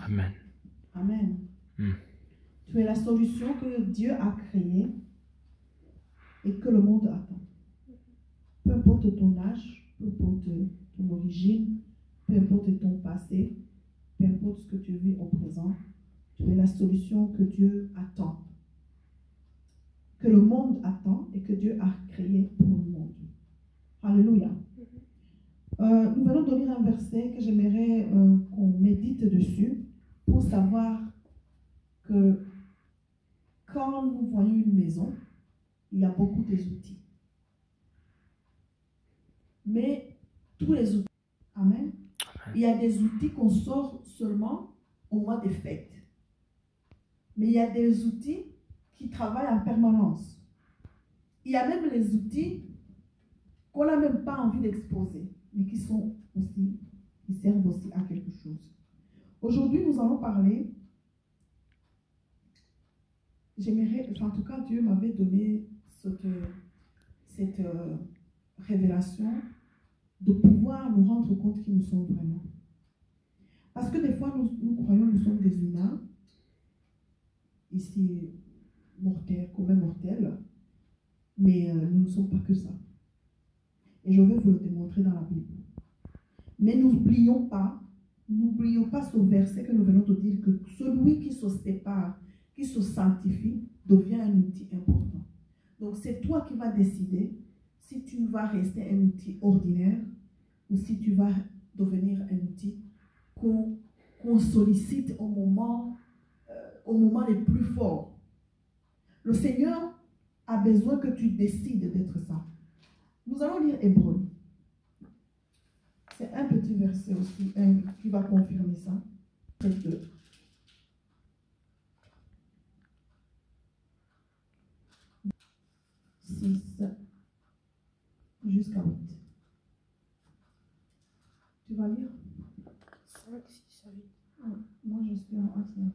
Amen. Amen. Mm. Tu es la solution que Dieu a créée et que le monde attend. Peu importe ton âge, peu importe ton origine, peu importe ton passé, peu importe ce que tu vis au présent, tu es la solution que Dieu attend, que le monde attend et que Dieu a créé pour le monde. Alléluia. Nous allons donner un verset que j'aimerais qu'on médite dessus pour savoir que quand nous voyons une maison, il y a beaucoup des outils. Mais tous les outils, amen, il y a des outils qu'on sort seulement au mois des fêtes. Mais il y a des outils qui travaillent en permanence. Il y a même les outils qu'on n'a même pas envie d'exposer, mais qui servent aussi à quelque chose. Aujourd'hui, nous allons parler, en tout cas, Dieu m'avait donné cette révélation de pouvoir nous rendre compte qui nous sommes vraiment. Parce que des fois, nous croyons que nous sommes des humains, ici, mortels, comme mortels, mais nous ne sommes pas que ça. Et je vais vous le démontrer dans la Bible. Mais n'oublions pas ce verset que nous venons de dire, que celui qui se sépare, qui se sanctifie, devient un outil important. Donc c'est toi qui vas décider si tu vas rester un outil ordinaire ou si tu vas devenir un outil qu'on sollicite au moment les plus forts. Le Seigneur a besoin que tu décides d'être ça. Nous allons lire Hébreux. C'est un petit verset aussi qui va confirmer ça. C'est 2. 6 jusqu'à 8. Tu vas lire? 5, 6 à 8. Moi, je suis en ancien.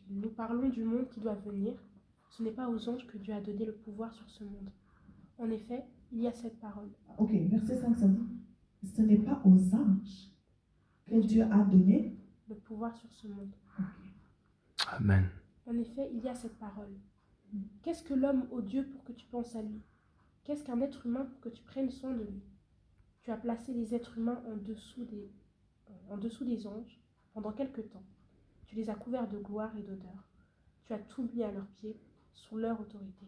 Nous parlons du monde qui doit venir. Ce n'est pas aux anges que Dieu a donné le pouvoir sur ce monde. En effet, il y a cette parole. Ok, verset 5, ça dit, ce n'est pas aux anges que Dieu a donné le pouvoir sur ce monde. Okay. Amen. En effet, il y a cette parole. Qu'est-ce que l'homme, ô Dieu, pour que tu penses à lui? Qu'est-ce qu'un être humain pour que tu prennes soin de lui? Tu as placé les êtres humains en dessous des anges pendant quelque temps. Tu les as couverts de gloire et d'odeur. Tu as tout mis à leurs pieds, sous leur autorité.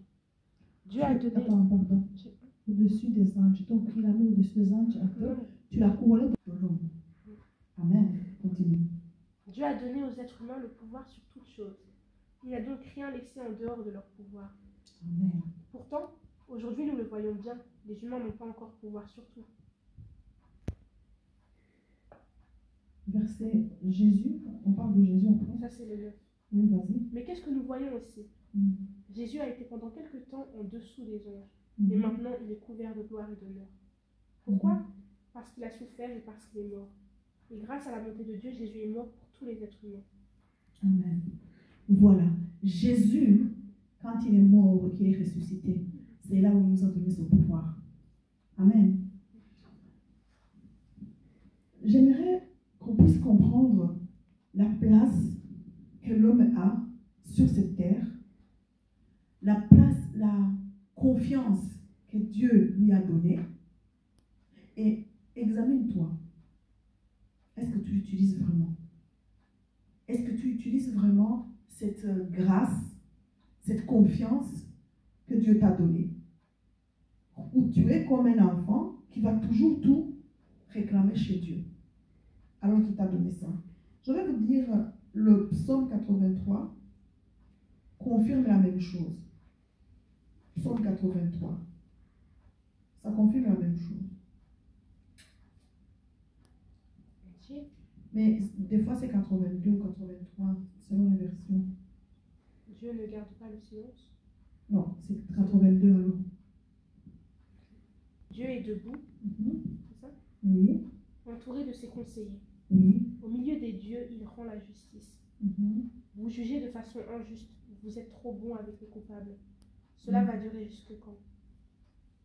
Dieu a donné... Pardon. Au-dessus des anges. Donc, il a mis au-dessus des anges. Tu l'as couronné de l'homme. Amen. Continue. Dieu a donné aux êtres humains le pouvoir sur toutes choses. Il n'a donc rien laissé en dehors de leur pouvoir. Amen. Pourtant, aujourd'hui, nous le voyons bien, les humains n'ont pas encore pouvoir sur tout. Verset Jésus, on parle de Jésus en France. Ça, c'est le 9. Oui, vas-y. Mais qu'est-ce que nous voyons aussi? Jésus a été pendant quelque temps en dessous des anges. Et maintenant, il est couvert de gloire et d'honneur. Pourquoi? Parce qu'il a souffert et parce qu'il est mort. Et grâce à la bonté de Dieu, Jésus est mort pour tous les êtres humains. Amen. Voilà. Jésus, quand il est mort, qu'il est ressuscité, c'est là où il nous a donné son pouvoir. Amen. J'aimerais qu'on puisse comprendre la place que l'homme a sur cette terre, la place, la confiance que Dieu lui a donnée. Et examine-toi. Est-ce que tu l'utilises vraiment? Est-ce que tu utilises vraiment cette grâce, cette confiance que Dieu t'a donnée? Ou tu es comme un enfant qui va toujours tout réclamer chez Dieu, alors qu'il t'a donné ça. Je vais vous dire, le psaume 83 confirme la même chose. Psaume 83. Ça confirme la même chose. Mais des fois, c'est 82 ou 83, selon les versions. Dieu ne garde pas le silence. Non, c'est 82 alors. Dieu est debout, c'est ça? Oui. Entouré de ses conseillers. Oui. Au milieu des dieux, il rend la justice. Vous jugez de façon injuste. Vous êtes trop bon avec les coupables. Cela va durer jusque quand?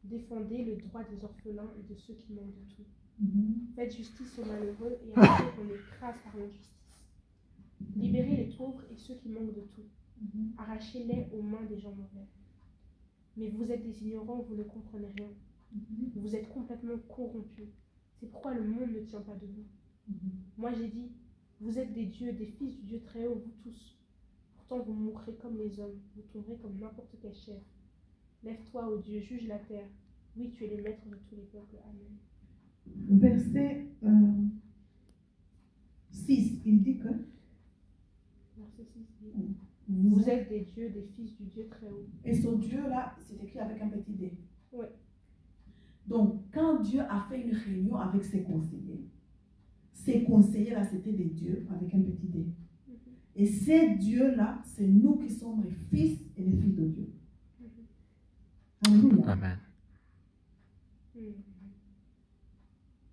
Défendez le droit des orphelins et de ceux qui manquent de tout. Faites justice aux malheureux et à ceux qu'on écrase par l'injustice. Libérez les pauvres et ceux qui manquent de tout. Arrachez-les aux mains des gens mauvais. Mais vous êtes des ignorants, vous ne comprenez rien. Vous êtes complètement corrompus. C'est pourquoi le monde ne tient pas debout. Moi j'ai dit, vous êtes des dieux, des fils du Dieu très haut, vous tous. Pourtant vous mourrez comme les hommes, vous tomberez comme n'importe quel chef. Lève-toi, ô Dieu, juge la terre. Oui, tu es le maître de tous les peuples. Amen. Verset 6, il dit que Verset 6 dit, vous êtes des dieux, des fils du Dieu très haut. Et ce Dieu là, c'est écrit avec un petit d. Oui. Donc, quand Dieu a fait une réunion avec ses conseillers là, c'était des dieux avec un petit d. Et ces dieux-là, c'est nous qui sommes les fils et les filles de Dieu. Alléluia. Amen. Tu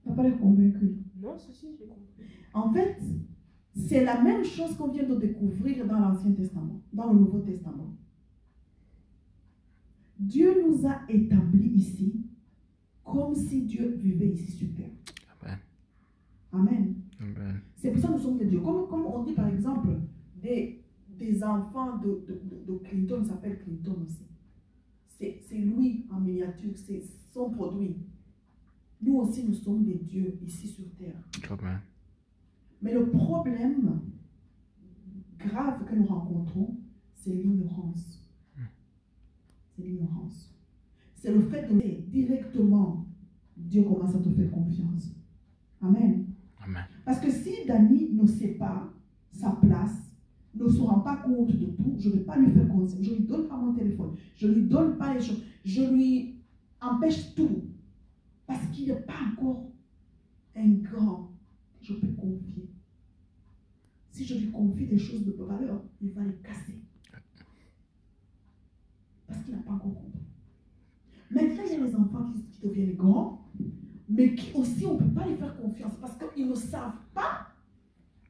n'as pas l'air convaincu. Non, ceci, j'ai compris. En fait, c'est la même chose qu'on vient de découvrir dans l'Ancien Testament, dans le Nouveau Testament. Dieu nous a établis ici comme si Dieu vivait ici sur terre. Amen. Amen. Amen. C'est pour ça que nous sommes des dieux. Comme on dit par exemple, des enfants de Clinton s'appellent Clinton aussi. C'est lui en miniature, c'est son produit. Nous aussi, nous sommes des dieux ici sur terre. Amen. Mais le problème grave que nous rencontrons, c'est l'ignorance. C'est l'ignorance. C'est le fait de directement, Dieu commence à te faire confiance. Amen. Amen. Parce que si Dani ne sait pas sa place, ne se rend pas compte de tout, je ne vais pas lui faire conseil. Je ne lui donne pas mon téléphone. Je ne lui donne pas les choses. Je lui empêche tout. Parce qu'il n'est pas encore un grand que je peux confier. Si je lui confie des choses de valeur, il va les casser. Parce qu'il n'a pas encore compris. Maintenant, il y a les enfants qui deviennent grands, mais qui aussi, on ne peut pas les faire confiance parce qu'ils ne savent pas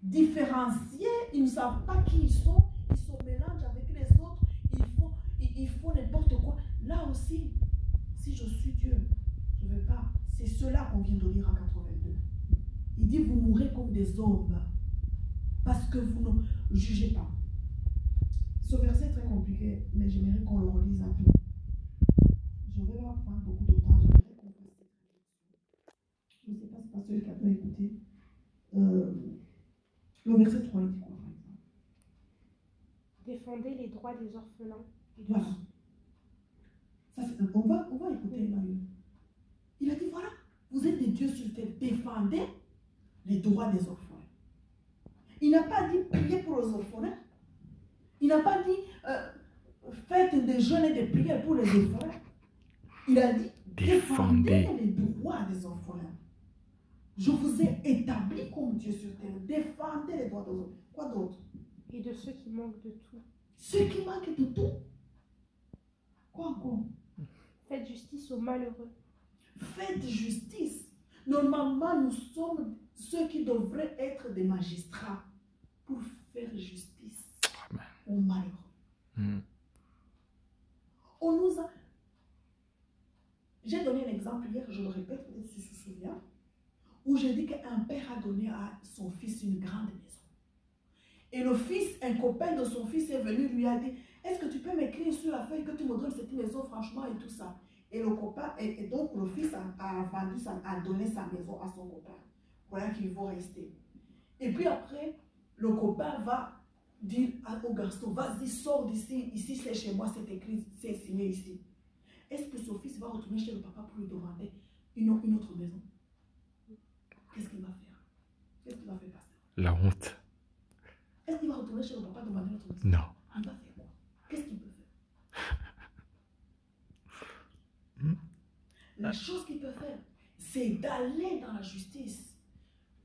différencier, ils ne savent pas qui ils se mélangent avec les autres, ils font n'importe quoi. Là aussi, si je suis Dieu, je ne veux pas. C'est cela qu'on vient de lire en 82. Il dit, vous mourrez comme des hommes parce que vous ne jugez pas. Ce verset est très compliqué, mais j'aimerais qu'on le relise un peu. Je ne vais pas prendre beaucoup de temps, j'aimerais qu'on fasse cette réflexion. Je ne sais pas si c'est celui qui a pas écouté. Le verset 3, il dit quoi, par exemple? Défendez les droits des orphelins. Et Voilà. Ça, on va écouter Emmanuel. Il a dit, voilà, vous êtes des dieux sur terre, défendez les droits des orphelins. Il n'a pas dit prier pour les orphelins. Il n'a pas dit faites des jeûnes et des prières pour les orphelins. Il a dit défendez les droits des orphelins. Je vous ai établi comme Dieu sur terre. Défendez les droits des orphelins. Quoi d'autre? Et de ceux qui manquent de tout. Ceux qui manquent de tout. Quoi encore? Faites justice aux malheureux. Faites justice. Normalement, nous sommes ceux qui devraient être des magistrats pour faire justice aux malheureux. On nous a... J'ai donné un exemple hier, je le répète, peut-être si tu te souviens, où j'ai dit qu'un père a donné à son fils une grande maison. Et le fils, un copain de son fils est venu, lui a dit, est-ce que tu peux m'écrire sur la feuille que tu me donnes cette maison, franchement, et tout ça. Et le copain, et donc le fils a donné sa maison à son copain. Voilà qu'il va rester. Et puis après, le copain va dire au garçon, vas-y, sors d'ici, ici c'est chez moi, c'est écrit, c'est signé ici. Est-ce que son fils va retourner chez le papa pour lui demander une autre maison? Qu'est-ce qu'il va faire? Qu'est-ce qu'il va faire, pasteur? La honte. Est-ce qu'il va retourner chez le papa demander une autre maison? Non. Il va faire quoi? Qu'est-ce qu'il peut faire? La chose qu'il peut faire, c'est d'aller dans la justice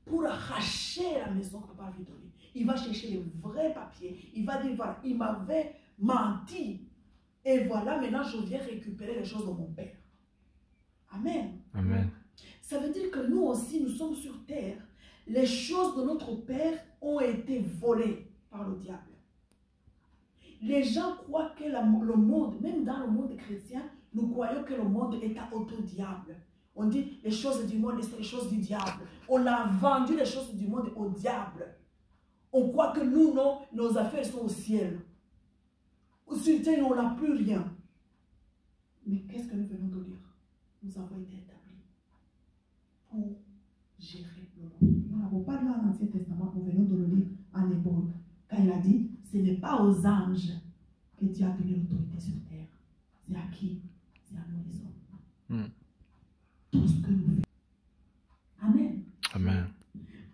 pour arracher la maison que papa lui a donnée. Il va chercher les vrais papiers. Il va dire, voilà, il m'avait menti. Et voilà, maintenant je viens récupérer les choses de mon père. Amen. Amen. Ça veut dire que nous aussi, nous sommes sur terre. Les choses de notre père ont été volées par le diable. Les gens croient que le monde, même dans le monde chrétien, nous croyons que le monde est à auto-diable. On dit les choses du monde, c'est les choses du diable. On a vendu les choses du monde au diable. On croit que nous, non, nos affaires sont au ciel. Sur terre, on n'a plus rien. Mais qu'est-ce que nous venons de lire? Nous avons été établis pour gérer le monde. Nous n'avons pas lu en Ancien Testament, nous venons de le lire en hébreu. Quand il a dit, ce n'est pas aux anges que Dieu a donné l'autorité sur terre. C'est à qui? C'est à nous les hommes. Tout ce que nous faisons. Amen. Amen.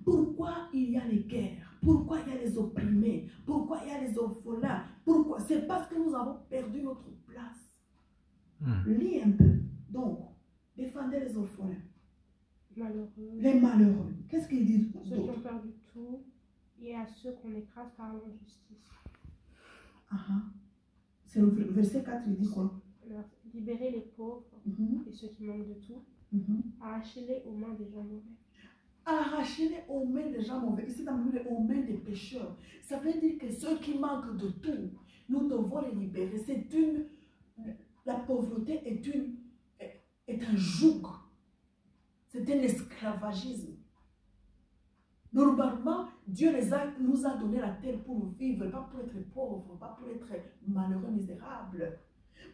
Pourquoi il y a les guerres? Pourquoi il y a les opprimés? Pourquoi il y a les orphelins? Pourquoi? C'est parce que nous avons perdu notre place. Lis un peu. Donc, défendez les orphelins. Malheureux. Les malheureux. Qu'est-ce qu'ils disent? Ceux qui ont perdu tout et à ceux qu'on écrase par l'injustice. C'est le verset 4, il dit quoi? Libérer les pauvres et ceux qui manquent de tout. Arrachez-les aux mains des gens mauvais. Arrachez-les aux mains des gens mauvais. Ici, dans le aux mains des pécheurs. Ça veut dire que ceux qui manquent de tout, nous devons les libérer. La pauvreté est un joug. C'est un esclavagisme. Normalement, Dieu nous a donné la terre pour vivre, pas pour être pauvres, pas pour être malheureux, misérables.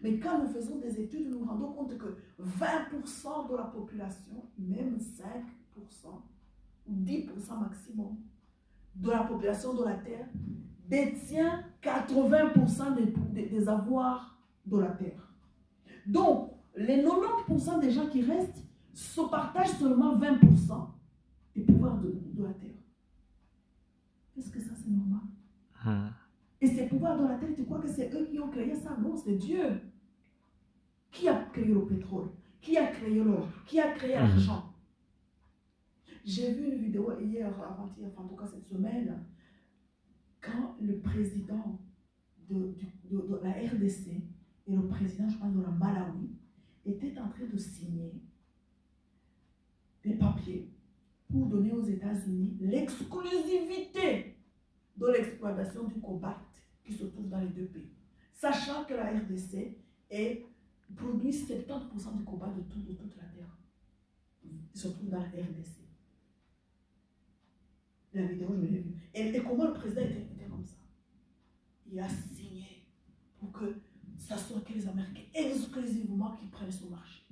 Mais quand nous faisons des études, nous nous rendons compte que 20% de la population, même 5% ou 10% maximum de la population de la terre détient 80% des avoirs de la terre. Donc, les 90% des gens qui restent se partagent seulement 20% des pouvoirs de la terre. Est-ce que ça c'est normal? Et ces pouvoirs de la terre, tu crois que c'est eux qui ont créé ça? Non, c'est Dieu. Qui a créé le pétrole? Qui a créé l'or? Qui a créé l'argent? J'ai vu une vidéo hier, avant-hier, en tout cas cette semaine, quand le président de la RDC et le président, je pense, de la Malawi étaient en train de signer des papiers pour donner aux États-Unis l'exclusivité de l'exploitation du cobalt qui se trouve dans les deux pays. Sachant que la RDC produit 70% du cobalt de toute la terre. Il se trouve dans la RDC. La vidéo, je l'ai vue. Et comment le président était comme ça? Il a signé pour que ça soit que les Américains exclusivement qui prennent ce marché.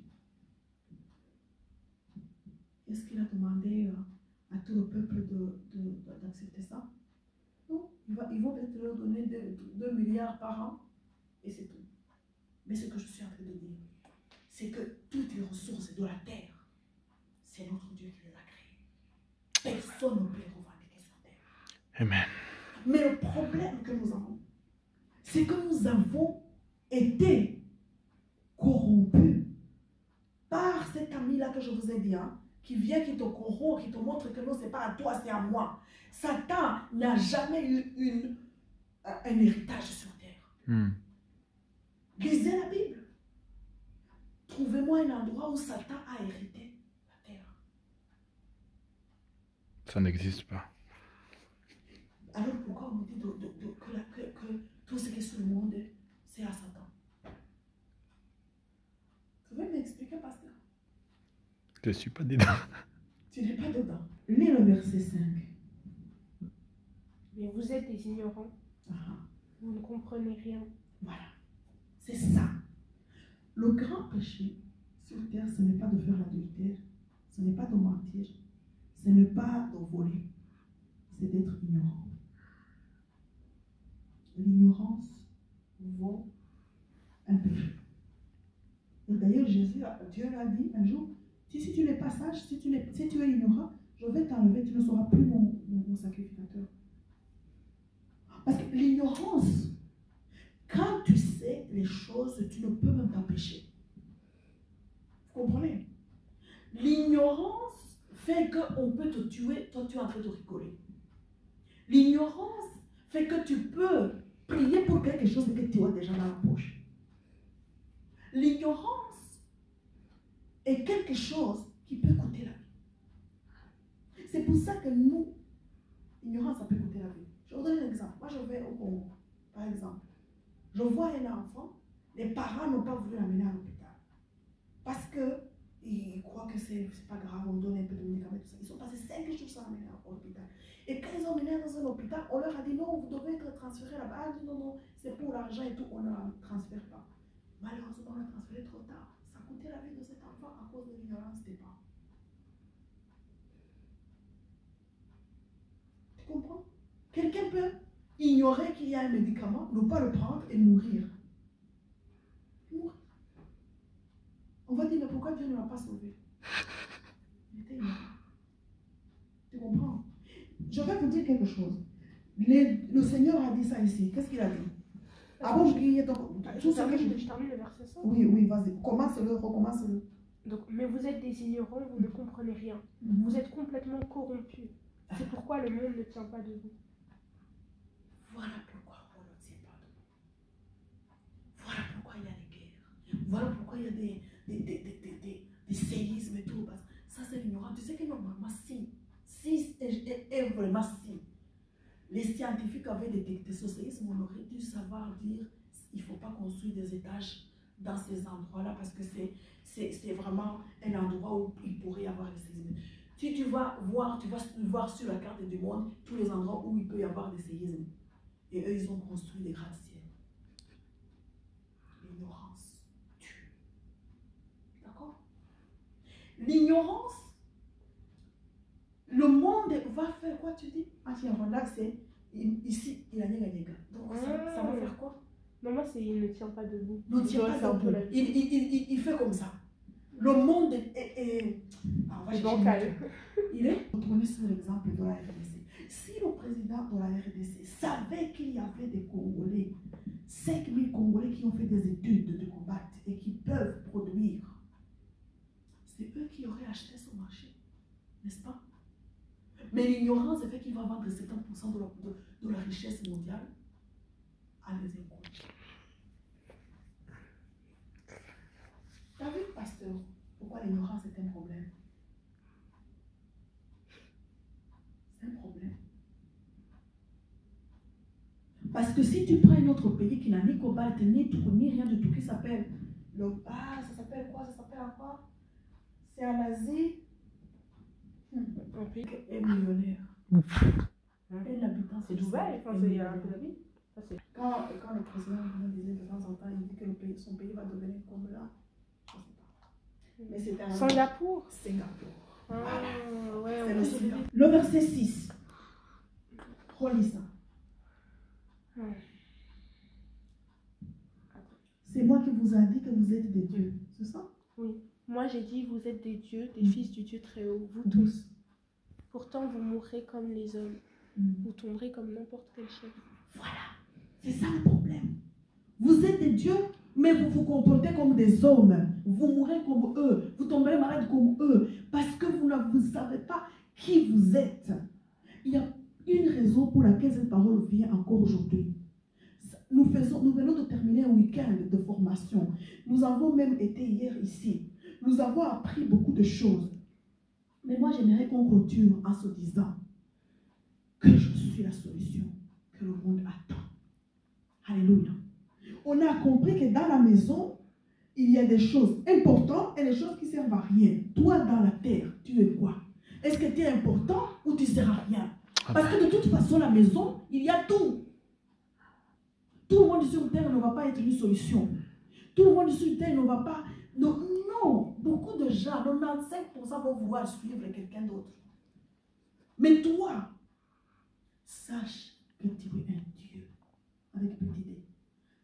Est-ce qu'il a demandé à tout le peuple d'accepter ça? Non, ils vont peut-être leur donner 2 milliards par an et c'est tout. Mais ce que je suis en train de dire, c'est que toutes les ressources de la terre, c'est notre Dieu qui les a créées. Personne ne peut les revendiquer sur terre. Amen. Mais le problème que nous avons, c'est que nous avons été corrompus par cet ami-là que je vous ai dit, hein, qui vient, qui te corrompt, qui te montre que non, ce n'est pas à toi, c'est à moi. Satan n'a jamais eu un héritage sur terre. Lisez la Bible. Trouvez-moi un endroit où Satan a hérité la terre. Ça n'existe pas. Alors pourquoi on nous dit que tout ce qui est sur le monde, c'est à Satan? Vous pouvez m'expliquer, pasteur? Je ne suis pas dedans. Tu n'es pas dedans. Lis le verset 5. Mais vous êtes des ignorants. Vous ne comprenez rien. Voilà. C'est ça. Le grand péché sur terre, ce n'est pas de faire l'adultère, ce n'est pas de mentir, ce n'est pas de voler, c'est d'être ignorant. L'ignorance vaut un péché. Et d'ailleurs, Dieu l'a dit un jour, si tu n'es pas sage, si tu es ignorant, je vais t'enlever, tu ne seras plus mon sacrificateur. Parce que l'ignorance, quand tu sais les choses, tu ne peux même t'empêcher. Vous comprenez? L'ignorance fait qu'on peut te tuer, toi tu es en train de rigoler. L'ignorance fait que tu peux prier pour quelque chose que tu as déjà dans la poche. L'ignorance est quelque chose qui peut coûter la vie. C'est pour ça que nous, l'ignorance, ça peut coûter la vie. Je vous donne un exemple. Moi, je vais au Congo, par exemple. Je vois un enfant, les parents n'ont pas voulu l'amener à l'hôpital. Parce qu'ils croient croient que c'est pas grave, on donne un peu de médicaments, tout ça. Ils sont passés 5 jours sans amener à l'hôpital. Et quand ils ont mené dans un hôpital, on leur a dit non, vous devez être transféré là-bas. Ah, non, non, c'est pour l'argent et tout, on ne leur transfère pas. Malheureusement, on l'a transféré trop tard. Ça coûtait la vie de cet enfant à cause de l'ignorance des parents. Tu comprends? Quelqu'un peut ignorer qu'il y a un médicament, ne pas le prendre et mourir. Mourir. On va dire, mais pourquoi Dieu ne l'a pas sauvé? Il était ignorant. Tu comprends? Je vais vous dire quelque chose. Le Seigneur a dit ça ici. Qu'est-ce qu'il a dit? Ah bon, tout ce que je termine le verset 5. Oui, oui, vas-y. Commence-le, recommence-le. Donc, mais vous êtes des ignorants, vous ne comprenez rien. Vous êtes complètement corrompus. C'est pourquoi le monde ne tient pas debout. Voilà pourquoi on ne tient pas debout. Voilà pourquoi il y a des guerres. Voilà pourquoi il y a des séismes et tout. Ça, c'est l'ignorance. Tu sais que normalement, si est vraiment si les scientifiques avaient détecté ce séisme, on aurait dû savoir dire il ne faut pas construire des étages dans ces endroits-là parce que c'est vraiment un endroit où il pourrait y avoir des séismes. Tu vas voir sur la carte du monde tous les endroits où il peut y avoir des séismes. Et eux, ils ont construit des gratte-ciels. L'ignorance tue. D'accord? L'ignorance, le monde va faire quoi, tu dis? Ah tiens, là, c'est ici, il a gagné. Donc ça va faire quoi? Non, moi, c'est il ne tient pas debout. Il ne tient pas debout. Il fait comme ça. Le monde est bancal. Il est. Prenez sur l'exemple de la RDC. Si le président de la RDC savait qu'il y avait des Congolais, 5000 Congolais qui ont fait des études de combat et qui peuvent produire, c'est eux qui auraient acheté ce marché, n'est-ce pas? Mais l'ignorance fait qu'il va vendre 70% de la richesse mondiale à des inconnus. T'as vu, pasteur, pourquoi l'ignorance est un problème? C'est un problème. Parce que si tu prends un autre pays qui n'a ni cobalt, ni tout, ni rien du tout, qui s'appelle ça s'appelle quoi? Ça s'appelle encore? C'est en Asie. Un pays Un millionnaire. Un habitant. C'est Dubaï, enfin, c'est Abu Dhabi. Quand le président me disait de temps en temps, il dit que son pays va devenir comme là. Je ne sais pas. Mais c'était un Singapour. Singapour. Ah, ouais, c'est le Singapour. Le verset 6. Relis ça. C'est moi qui vous ai dit que vous êtes des dieux, c'est ça? Oui. Moi j'ai dit vous êtes des dieux, des fils du Dieu très haut, vous tous. Pourtant vous mourrez comme les hommes. Vous tomberez comme n'importe quel chef. Voilà. C'est ça le problème. Vous êtes des dieux, mais vous vous comportez comme des hommes. Vous mourrez comme eux. Vous tomberez malade comme eux. Parce que vous ne savez pas qui vous êtes. Il y a une raison pour laquelle cette parole vient encore aujourd'hui. Nous venons de terminer un week-end de formation. Nous avons même été hier ici. Nous avons appris beaucoup de choses. Mais moi, j'aimerais qu'on clôture en se disant que je suis la solution que le monde attend. Alléluia. On a compris que dans la maison, il y a des choses importantes et des choses qui ne servent à rien. Toi, dans la terre, tu es quoi? Est-ce que tu es important ou tu ne sers à rien? Parce que de toute façon, la maison, il y a tout. Tout le monde sur terre ne va pas être une solution. Tout le monde sur terre ne va pas... Non, beaucoup de gens, 95% vont vouloir suivre quelqu'un d'autre. Mais toi, sache que tu es un Dieu, avec petit D,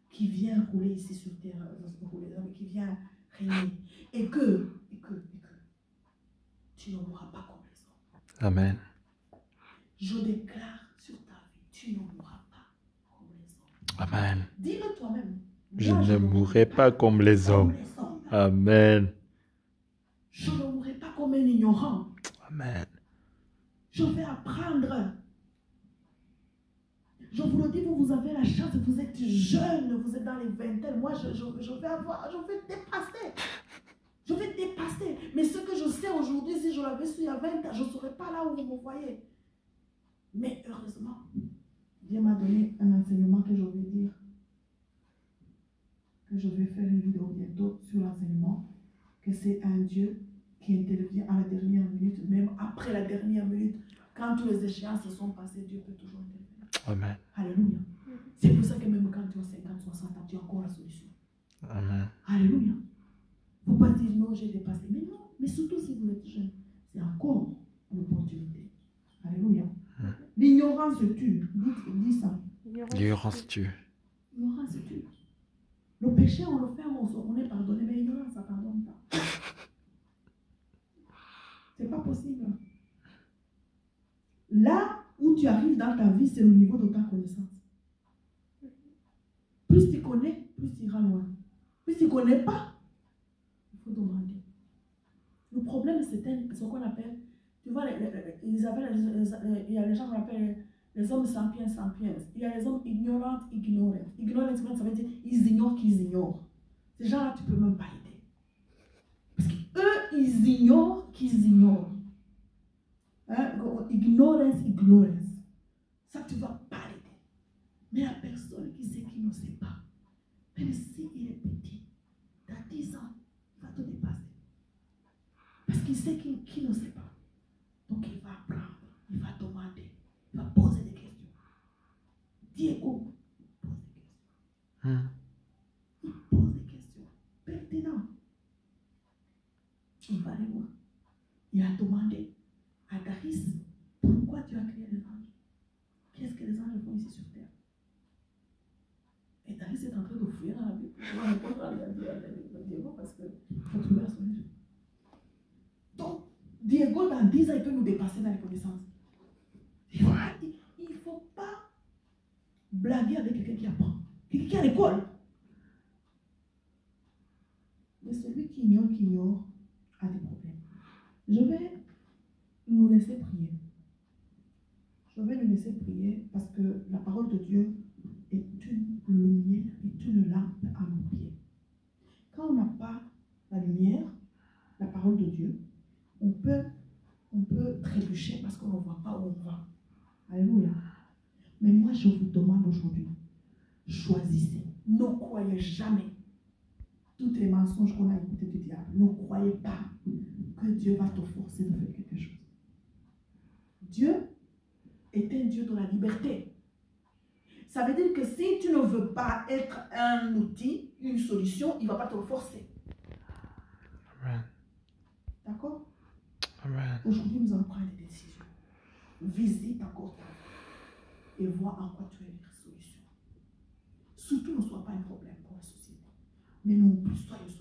qui vient rouler ici sur terre, qui vient régner. Et que tu ne mourras pas comme les hommes. Amen. Je déclare sur ta vie, tu ne mourras pas comme les hommes. Amen. Dis-le toi-même. Je ne mourrai pas comme les hommes. Amen. Je ne mourrai pas comme un ignorant. Amen. Je vais apprendre. Je vous le dis, vous avez la chance, vous êtes jeune, vous êtes dans les vingtaines. Moi, je vais dépasser. Je vais dépasser. Mais ce que je sais aujourd'hui, si je l'avais su il y a 20 ans, je ne serais pas là où vous me voyez. Mais heureusement, Dieu m'a donné un enseignement que je vais dire. Que je vais faire une vidéo bientôt sur l'enseignement. Que c'est un Dieu qui intervient à la dernière minute, même après la dernière minute, quand toutes les échéances se sont passées, Dieu peut toujours intervenir. Amen. Alléluia. C'est pour ça que même quand tu as 50, 60 ans, tu as encore la solution. Amen. Alléluia. Il ne faut pas dire non, j'ai dépassé. Mais non, mais surtout si vous êtes jeune, c'est encore une opportunité. Alléluia. L'ignorance tue. Dis ça. L'ignorance tue. L'ignorance tue. Le péché, on le fait, on est pardonné, mais l'ignorance, ça ne pardonne pas. C'est pas possible. Là où tu arrives dans ta vie, c'est le niveau de ta connaissance. Plus tu connais, plus tu iras loin. Plus tu ne connais pas, il faut demander. Le problème, c'est ce qu'on appelle, tu vois, il y a les gens qu'on appelle les hommes sapiens, sapiens. Il y a les hommes ignorants, ignorants. Ignorants, ça veut dire ils ignorent qu'ils ignorent. Ces gens-là, tu ne peux même pas aider. Parce qu'eux, ils ignorent qu'ils ignorent. Hein? Ignorance, ignorance. Ça, tu ne vas pas l'aider. Mais la personne qui sait qu'il ne sait pas, même s'il est petit, dans 10 ans, il va te dépasser. Parce qu'il sait qu'il ne sait pas. Donc il va apprendre, il va demander, il va poser des questions. Diego pose des questions. Il pose des questions pertinentes. Il va aller loin. Il a demandé à Daris, pourquoi tu as créé les anges? Qu'est-ce que les anges font ici sur terre? Et Daris est en train de fouiller dans la Bible pour répondre à Diego parce qu'il faut trouver la solution. Donc, Diego, dans 10 ans, il peut nous dépasser dans les connaissances. Il ne faut pas blaguer avec quelqu'un qui apprend. Quelqu'un qui est à l'école. Mais celui qui ignore, a des problèmes. Je vais nous laisser prier. Je vais nous laisser prier parce que la parole de Dieu est une lumière, est une lampe à nos pieds. Quand on n'a pas la lumière, la parole de Dieu, on peut trébucher parce qu'on ne voit pas où on va. Alléluia. Mais moi, je vous demande aujourd'hui, choisissez. Ne croyez jamais toutes les mensonges qu'on a écoutés du diable. Ne croyez pas que Dieu va te forcer de faire quelque chose. Dieu est un Dieu de la liberté. Ça veut dire que si tu ne veux pas être un outil, une solution, il ne va pas te le forcer. Amen. D'accord? Amen. Aujourd'hui, nous allons prendre des décisions. Visite encore ta vie et vois en quoi tu es une solution. Surtout, ne sois pas un problème pour la société, mais non plus sois une solution.